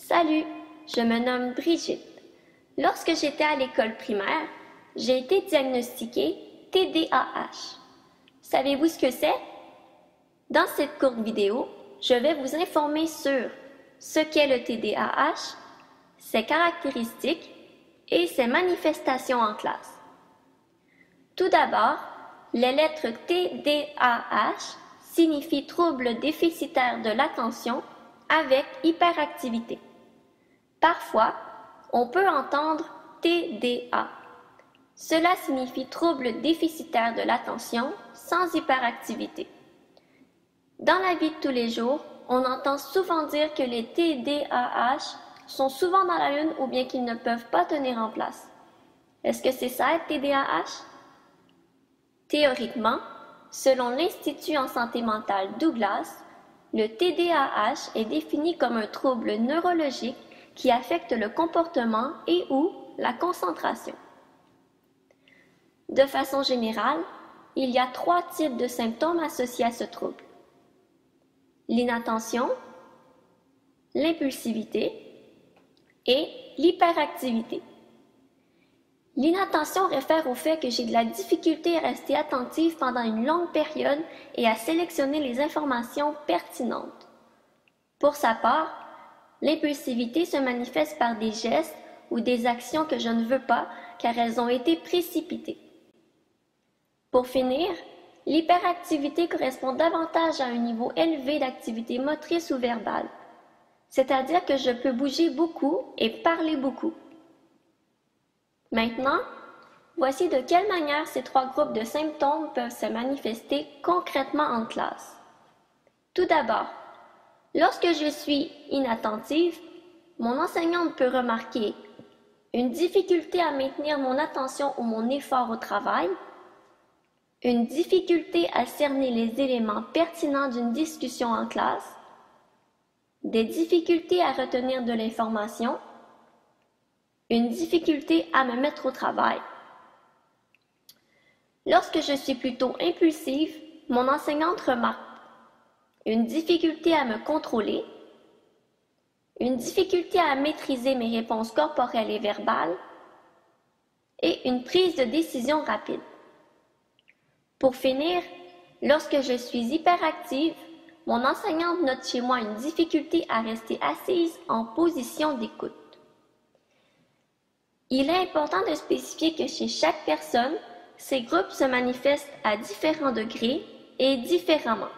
Salut, je me nomme Brigitte. Lorsque j'étais à l'école primaire, j'ai été diagnostiquée TDAH. Savez-vous ce que c'est? Dans cette courte vidéo, je vais vous informer sur ce qu'est le TDAH, ses caractéristiques et ses manifestations en classe. Tout d'abord, les lettres TDAH signifient trouble déficitaire de l'attention avec hyperactivité. Parfois, on peut entendre TDA. Cela signifie trouble déficitaire de l'attention sans hyperactivité. Dans la vie de tous les jours, on entend souvent dire que les TDAH sont souvent dans la lune ou bien qu'ils ne peuvent pas tenir en place. Est-ce que c'est ça être TDAH? Théoriquement, selon l'Institut en santé mentale Douglas, le TDAH est défini comme un trouble neurologique qui affecte le comportement et ou la concentration. De façon générale, il y a 3 types de symptômes associés à ce trouble. L'inattention, l'impulsivité et l'hyperactivité. L'inattention réfère au fait que j'ai de la difficulté à rester attentive pendant une longue période et à sélectionner les informations pertinentes. Pour sa part, l'impulsivité se manifeste par des gestes ou des actions que je ne veux pas car elles ont été précipitées. Pour finir, l'hyperactivité correspond davantage à un niveau élevé d'activité motrice ou verbale, c'est-à-dire que je peux bouger beaucoup et parler beaucoup. Maintenant, voici de quelle manière ces 3 groupes de symptômes peuvent se manifester concrètement en classe. Tout d'abord, lorsque je suis inattentive, mon enseignante peut remarquer une difficulté à maintenir mon attention ou mon effort au travail, une difficulté à cerner les éléments pertinents d'une discussion en classe, des difficultés à retenir de l'information, une difficulté à me mettre au travail. Lorsque je suis plutôt impulsive, mon enseignante remarque une difficulté à me contrôler, une difficulté à maîtriser mes réponses corporelles et verbales et une prise de décision rapide. Pour finir, lorsque je suis hyperactive, mon enseignante note chez moi une difficulté à rester assise en position d'écoute. Il est important de spécifier que chez chaque personne, ces groupes se manifestent à différents degrés et différemment.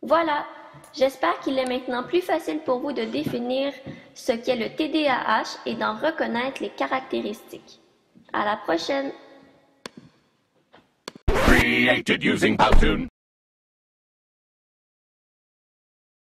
Voilà, j'espère qu'il est maintenant plus facile pour vous de définir ce qu'est le TDAH et d'en reconnaître les caractéristiques. À la prochaine! Created using Powtoon.